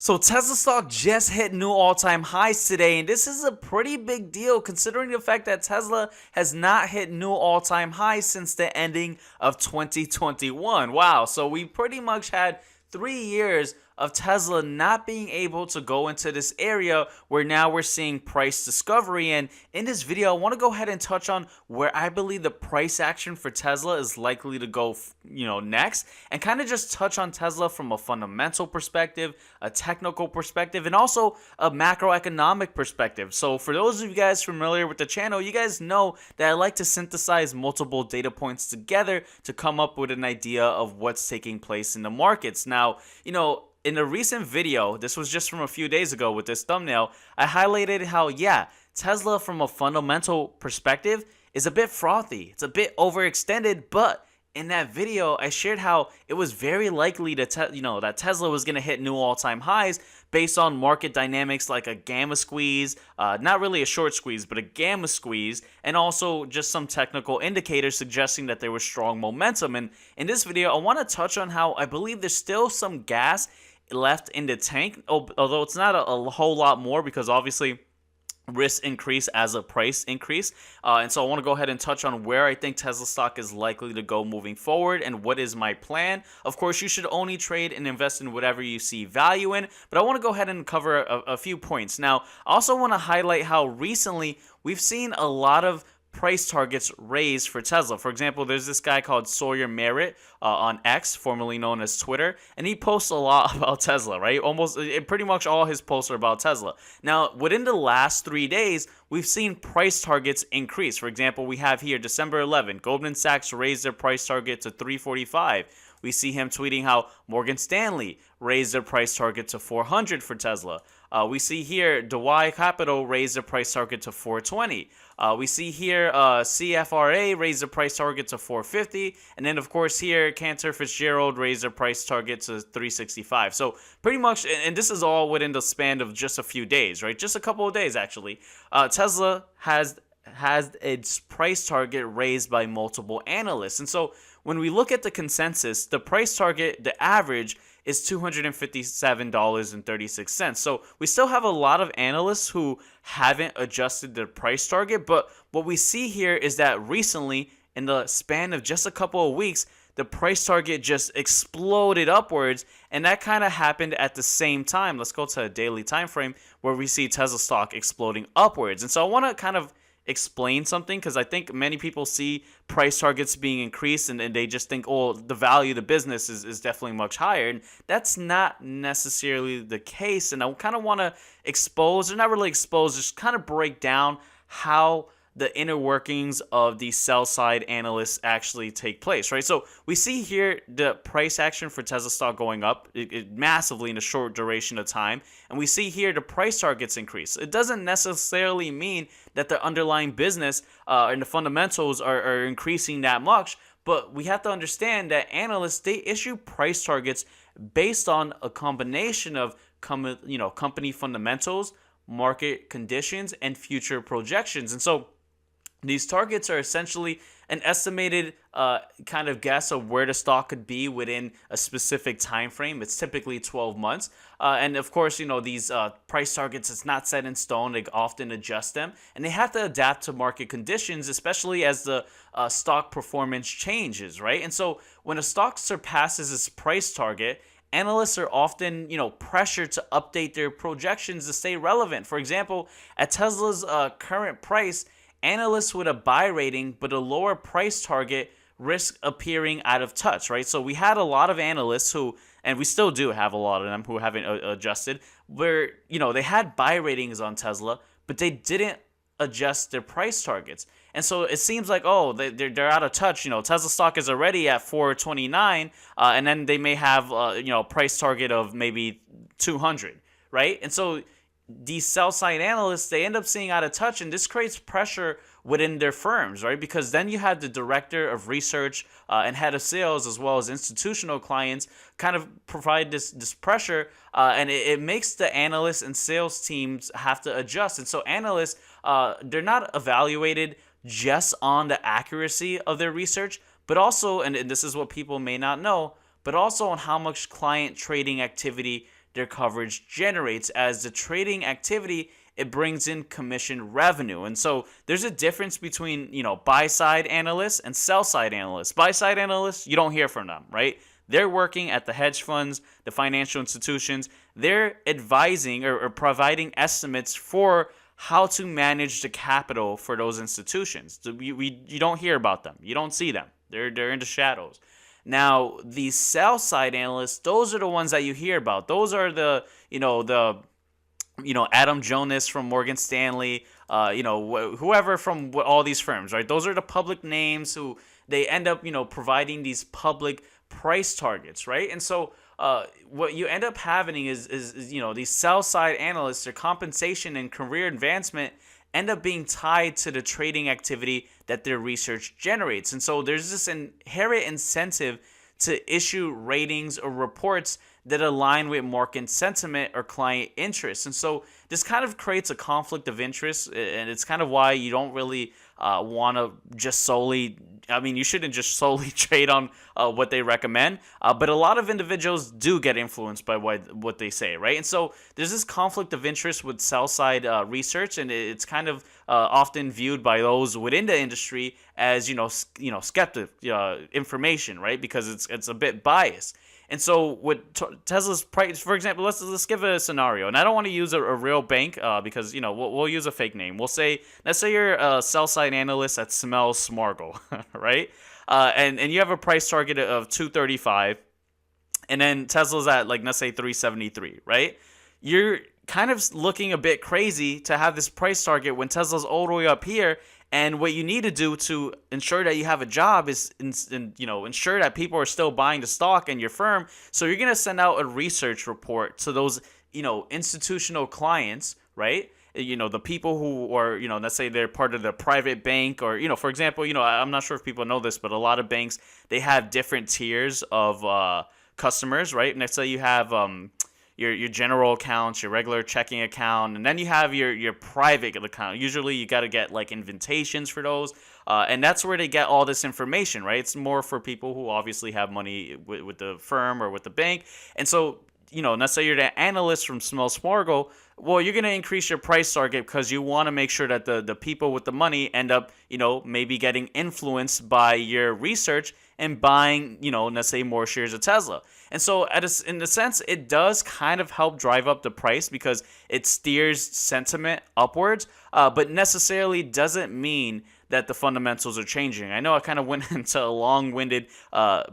So Tesla stock just hit new all-time highs today, and this is a pretty big deal considering the fact that Tesla has not hit new all-time highs since the ending of 2021. Wow, so we pretty much had 3 years of Tesla not being able to go into this area where now we're seeing price discovery. And in this video, I want to go ahead and touch on where I believe the price action for Tesla is likely to go, next, and kind of just touch on Tesla from a fundamental perspective, a technical perspective, and also a macroeconomic perspective. So for those of you guys familiar with the channel, you guys know that I like to synthesize multiple data points together to come up with an idea of what's taking place in the markets. Now, in a recent video, this was just from a few days ago with this thumbnail, I highlighted how, yeah, Tesla from a fundamental perspective is a bit frothy. It's a bit overextended, but in that video, I shared how it was very likely that Tesla was going to hit new all-time highs based on market dynamics like a gamma squeeze, not really a short squeeze, but a gamma squeeze, and also just some technical indicators suggesting that there was strong momentum. And in this video, I want to touch on how I believe there's still some gas left in the tank, although it's not a whole lot more because obviously risks increase as a price increase. And so I want to go ahead and touch on where I think Tesla stock is likely to go moving forward and what is my plan. Of course, you should only trade and invest in whatever you see value in, but I want to go ahead and cover a few points. Now, I also want to highlight how recently we've seen a lot of price targets raised for Tesla. For example, there's this guy called Sawyer Merritt on X, formerly known as Twitter, and he posts a lot about Tesla, right? Pretty much all his posts are about Tesla. Now, within the last 3 days, we've seen price targets increase. For example, we have here December 11th, Goldman Sachs raised their price target to 345. We see him tweeting how Morgan Stanley raised their price target to 400 for Tesla. We see here Dewey Capital raised their price target to 420. We see here CFRA raised the price target to 450. And then, of course, here Cantor Fitzgerald raised their price target to 365. So pretty much, and this is all within the span of just a few days, right? Just a couple of days, actually. Tesla has its price target raised by multiple analysts. And so when we look at the consensus, the price target, the average, is $257.36. So we still have a lot of analysts who haven't adjusted their price target, but what we see here is that recently, in the span of just a couple of weeks, the price target just exploded upwards, and that kind of happened at the same time. Let's go to a daily time frame where we see Tesla stock exploding upwards. And so I want to kind of explain something because I think many people see price targets being increased and they just think, oh, the value of the business is definitely much higher. And that's not necessarily the case. And I kind of want to expose, or not really expose, just kind of break down how the inner workings of the sell side analysts actually take place, right? So we see here the price action for Tesla stock going up massively in a short duration of time, and we see here the price targets increase. It doesn't necessarily mean that the underlying business and the fundamentals are increasing that much, but we have to understand that analysts, they issue price targets based on a combination of company fundamentals, market conditions, and future projections. And so these targets are essentially an estimated kind of guess of where the stock could be within a specific time frame. It's typically 12 months. And of course, these price targets, it's not set in stone. They often adjust them. And they have to adapt to market conditions, especially as the stock performance changes, right? And so when a stock surpasses its price target, analysts are often, pressured to update their projections to stay relevant. For example, at Tesla's current price, analysts with a buy rating but a lower price target risk appearing out of touch, right? So we had a lot of analysts who, and we still do have a lot of them who haven't adjusted, where, they had buy ratings on Tesla, but they didn't adjust their price targets. And so it seems like, oh, they're out of touch. Tesla stock is already at 429, and then they may have, price target of maybe 200, right? And so these sell-side analysts, they end up seeing out of touch, and this creates pressure within their firms, right? Because then you have the director of research and head of sales, as well as institutional clients, kind of provide this pressure, and it makes the analysts and sales teams have to adjust. And so analysts, they're not evaluated just on the accuracy of their research, but also, and this is what people may not know, but also on how much client trading activity their coverage generates. As the trading activity, it brings in commission revenue. And so there's a difference between, buy side analysts and sell side analysts. Buy side analysts, you don't hear from them, right? They're working at the hedge funds, the financial institutions. They're advising or providing estimates for how to manage the capital for those institutions. So you don't hear about them. You don't see them. They're in the shadows. Now, the sell side analysts, those are the ones that you hear about. Those are Adam Jonas from Morgan Stanley, whoever from all these firms, right? Those are the public names who they end up, providing these public price targets, right? And so what you end up having is these sell side analysts, their compensation and career advancement end up being tied to the trading activity that their research generates. And so there's this inherent incentive to issue ratings or reports that align with market sentiment or client interests. And so this kind of creates a conflict of interest, and it's kind of why you don't really want to just solely, you shouldn't just solely trade on what they recommend, but a lot of individuals do get influenced by what they say, right? And so there's this conflict of interest with sell-side research, and it's kind of often viewed by those within the industry as, skeptic information, right? Because it's a bit biased. And so with Tesla's price, for example, let's give a scenario. And I don't want to use a real bank because, we'll use a fake name. Let's say you're a sell-side analyst at Smells Smargle, right? And you have a price target of 235, and then Tesla's at, let's say 373, right? You're kind of looking a bit crazy to have this price target when Tesla's all the way up here. And what you need to do to ensure that you have a job is, ensure that people are still buying the stock in your firm. So you're going to send out a research report to those, institutional clients, right? The people who are, let's say they're part of the private bank, or, for example, I'm not sure if people know this, but a lot of banks, they have different tiers of customers, right? Let's say you have your general accounts, your regular checking account, and then you have your private account. Usually you got to get invitations for those, and that's where they get all this information, right? It's more for people who obviously have money with the firm or with the bank. And so, let's say you're the analyst from Smell Smargle. Well, you're going to increase your price target because you want to make sure that the people with the money end up, maybe getting influenced by your research and buying, let's say more shares of Tesla. And so in a sense, it does kind of help drive up the price because it steers sentiment upwards, but necessarily doesn't mean that the fundamentals are changing. I know I kind of went into a long-winded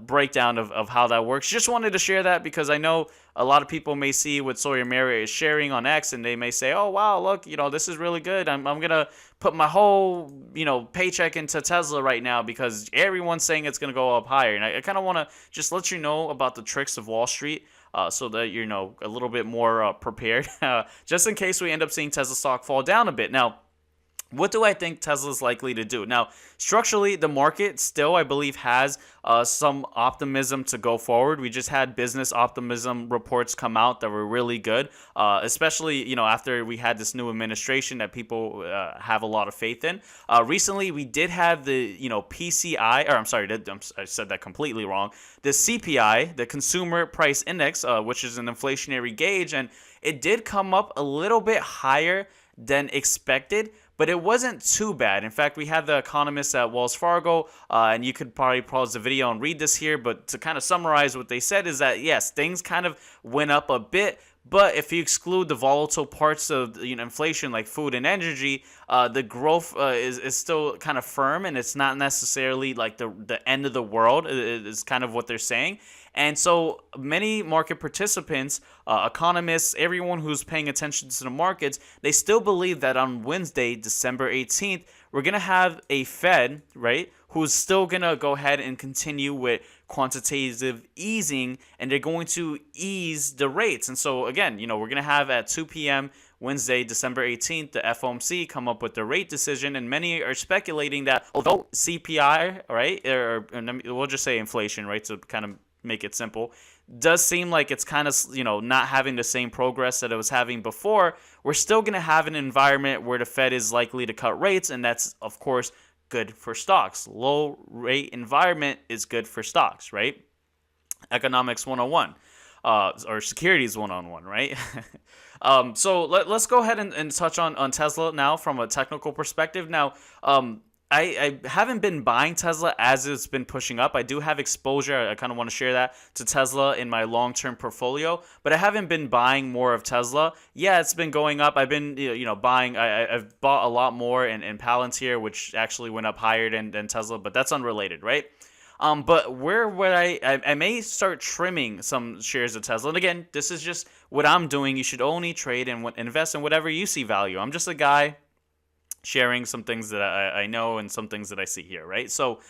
breakdown of how that works. Just wanted to share that because I know a lot of people may see what Sawyer Merritt is sharing on X, and they may say, oh, wow, look, this is really good. I'm going to put my whole, paycheck into Tesla right now because everyone's saying it's going to go up higher. And I kind of want to just let you know about the tricks of Wall Street so that you're, a little bit more prepared, just in case we end up seeing Tesla stock fall down a bit. Now, what do I think Tesla's likely to do? Now, structurally, the market still, I believe, has some optimism to go forward. We just had business optimism reports come out that were really good, especially, after we had this new administration that people have a lot of faith in. Recently, we did have the, PCI, or I'm sorry, I said that completely wrong. The CPI, the Consumer Price Index, which is an inflationary gauge, and it did come up a little bit higher than expected, but it wasn't too bad. In fact, we had the economists at Wells Fargo, and you could probably pause the video and read this here, but to kind of summarize what they said is that, yes, things kind of went up a bit, but if you exclude the volatile parts of inflation like food and energy, the growth is still kind of firm, and it's not necessarily like the end of the world is kind of what they're saying. And so many market participants, economists, everyone who's paying attention to the markets, they still believe that on Wednesday, December 18th, we're going to have a Fed, right, who's still going to go ahead and continue with quantitative easing, and they're going to ease the rates. And so, again, we're going to have at 2 p.m. Wednesday, December 18th, the FOMC come up with the rate decision, and many are speculating that although CPI, right, or we'll just say inflation, right, to kind of make it simple, does seem like it's kind of, not having the same progress that it was having before, we're still going to have an environment where the Fed is likely to cut rates, and that's, of course, good for stocks. Low rate environment is good for stocks, right? Economics 101. or securities one-on-one, right? So let's go ahead and touch on Tesla now from a technical perspective. Now, I haven't been buying Tesla as it's been pushing up. I do have exposure. I kind of want to share that to Tesla in my long-term portfolio, but I haven't been buying more of Tesla. Yeah, it's been going up. I've been buying. I've bought a lot more in Palantir, which actually went up higher than Tesla, but that's unrelated, right? But where would I may start trimming some shares of Tesla. And again, this is just what I'm doing. You should only trade and invest in whatever you see value. I'm just a guy sharing some things that I know and some things that I see here, right? So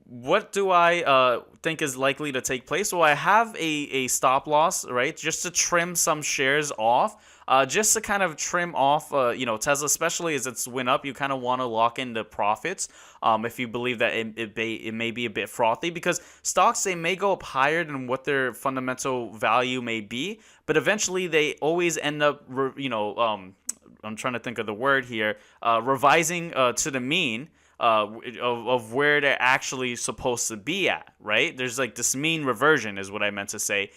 what do I think is likely to take place? Well, I have a stop loss, right? Just to trim some shares off. Just to kind of trim off, Tesla, especially as it's went up, you kind of want to lock in the profits if you believe that it may be a bit frothy, because stocks, they may go up higher than what their fundamental value may be, but eventually they always end up, I'm trying to think of the word here, revising to the mean of where they're actually supposed to be at, right? There's like this mean reversion is what I meant to say,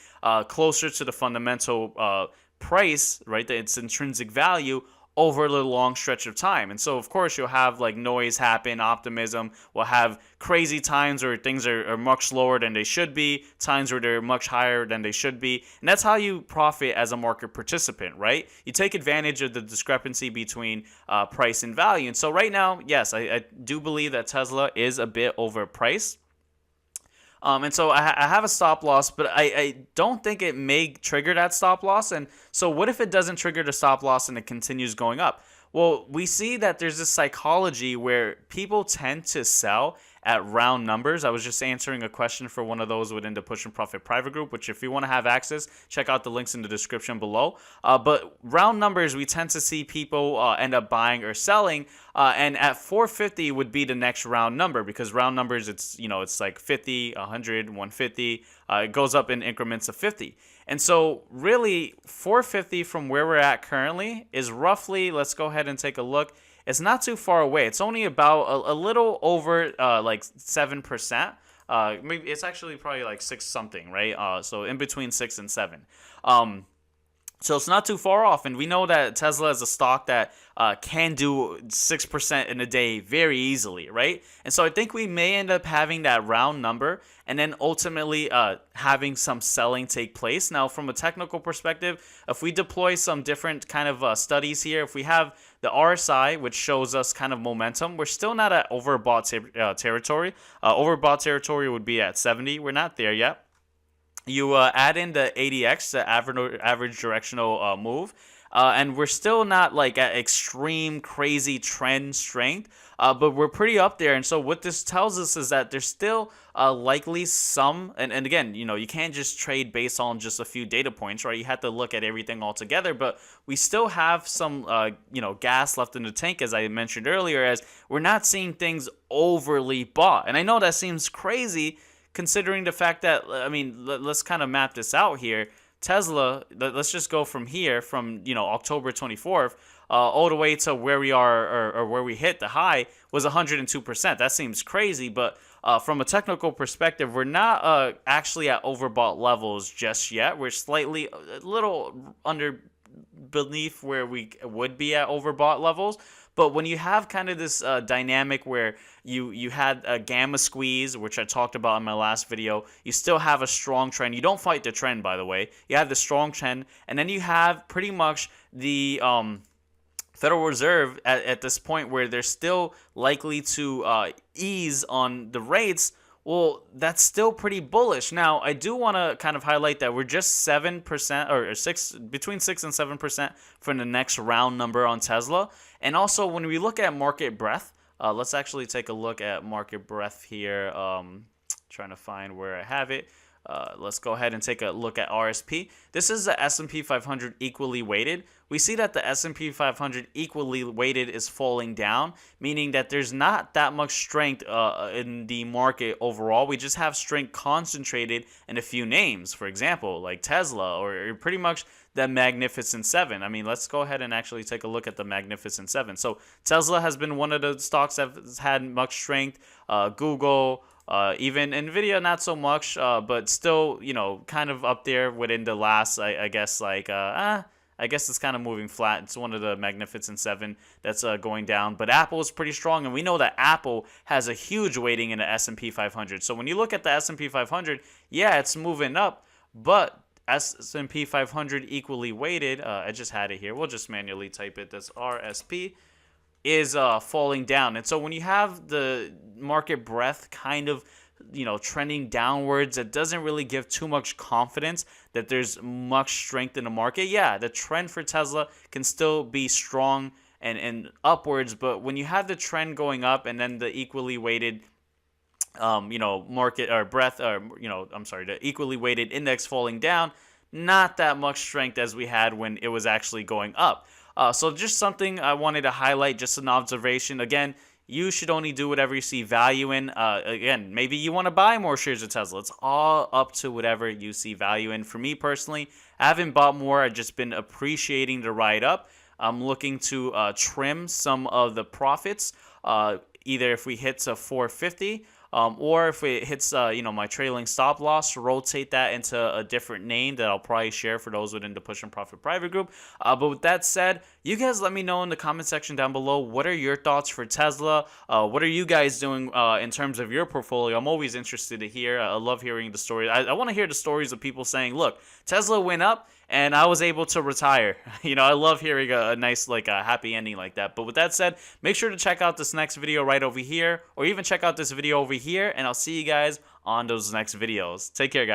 closer to the fundamental price, right? Its intrinsic value over the long stretch of time. And so, of course, you'll have like noise happen, optimism, will have crazy times where things are much lower than they should be, times where they're much higher than they should be. And that's how you profit as a market participant, right? You take advantage of the discrepancy between price and value. And so right now, yes, I do believe that Tesla is a bit overpriced. And so I have a stop loss, but I don't think it may trigger that stop loss. And so what if it doesn't trigger the stop loss and it continues going up? Well, we see that there's this psychology where people tend to sell at round numbers. I was just answering a question for one of those within the Push and Profit private group, which if you want to have access, check out the links in the description below. But round numbers, we tend to see people end up buying or selling, and at 450 would be the next round number, because round numbers, it's like 50, 100, 150. It goes up in increments of 50. And so really 450 from where we're at currently is roughly, let's go ahead and take a look. It's not too far away. It's only about a little over like 7%. Maybe it's actually probably like 6 something, right? So in between 6 and 7. So it's not too far off, and we know that Tesla is a stock that can do 6% in a day very easily, right? And so I think we may end up having that round number, and then ultimately having some selling take place. Now, from a technical perspective, if we deploy some different kind of studies here, if we have the RSI, which shows us kind of momentum, we're still not at overbought territory. Overbought territory would be at 70. We're not there yet. You add in the ADX, the average directional move, and we're still not like at extreme crazy trend strength, but we're pretty up there. And so what this tells us is that there's still likely some, and again, you can't just trade based on just a few data points, right? You have to look at everything all together, but we still have some, gas left in the tank, as I mentioned earlier, as we're not seeing things overly bought. And I know that seems crazy, considering the fact that, let's kind of map this out here. Tesla, let's just go from here, from, October 24th, all the way to where we are, or where we hit the high, was 102%. That seems crazy, but from a technical perspective, we're not actually at overbought levels just yet. We're slightly, a little beneath where we would be at overbought levels. But when you have kind of this dynamic where you had a gamma squeeze, which I talked about in my last video, you still have a strong trend. You don't fight the trend, by the way. You have the strong trend, and then you have pretty much the Federal Reserve at this point where they're still likely to ease on the rates. Well, that's still pretty bullish. Now, I do want to kind of highlight that we're just 7% or 6, between 6 and 7% for the next round number on Tesla. And also, when we look at market breadth, let's actually take a look at market breadth here. Trying to find where I have it. Let's go ahead and take a look at RSP. This is the S&P 500 equally weighted. We see that the S&P 500 equally weighted is falling down, meaning that there's not that much strength in the market overall. We just have strength concentrated in a few names, for example, like Tesla, or pretty much the Magnificent Seven. I mean, let's go ahead and actually take a look at the Magnificent Seven. So Tesla has been one of the stocks that has had much strength. Google, even Nvidia, not so much, but still, kind of up there within the last, I guess, I guess it's kind of moving flat. It's one of the Magnificent Seven that's going down. But Apple is pretty strong, and we know that Apple has a huge weighting in the S&P 500. So when you look at the S&P 500, yeah, it's moving up, but S&P 500 equally weighted, I just had it here. We'll just manually type it. That's RSP, is falling down. And so when you have the market breadth kind of trending downwards, it doesn't really give too much confidence that there's much strength in the market. Yeah, the trend for Tesla can still be strong and upwards, but when you have the trend going up and then the equally weighted market or breadth, or the equally weighted index falling down, not that much strength as we had when it was actually going up. So just something I wanted to highlight, just an observation. Again, you should only do whatever you see value in. Again, maybe you want to buy more shares of Tesla. It's all up to whatever you see value in. For me personally, I haven't bought more. I've just been appreciating the ride up. I'm looking to trim some of the profits, either if we hit to 450, or if it hits, my trailing stop loss, rotate that into a different name that I'll probably share for those within the Push and Profit private group. But with that said, you guys let me know in the comment section down below, what are your thoughts for Tesla? What are you guys doing in terms of your portfolio? I'm always interested to hear. I love hearing the stories. I want to hear the stories of people saying, look, Tesla went up and I was able to retire. I love hearing a nice, a happy ending like that. But with that said, make sure to check out this next video right over here, or even check out this video over here, and I'll see you guys on those next videos. Take care, guys.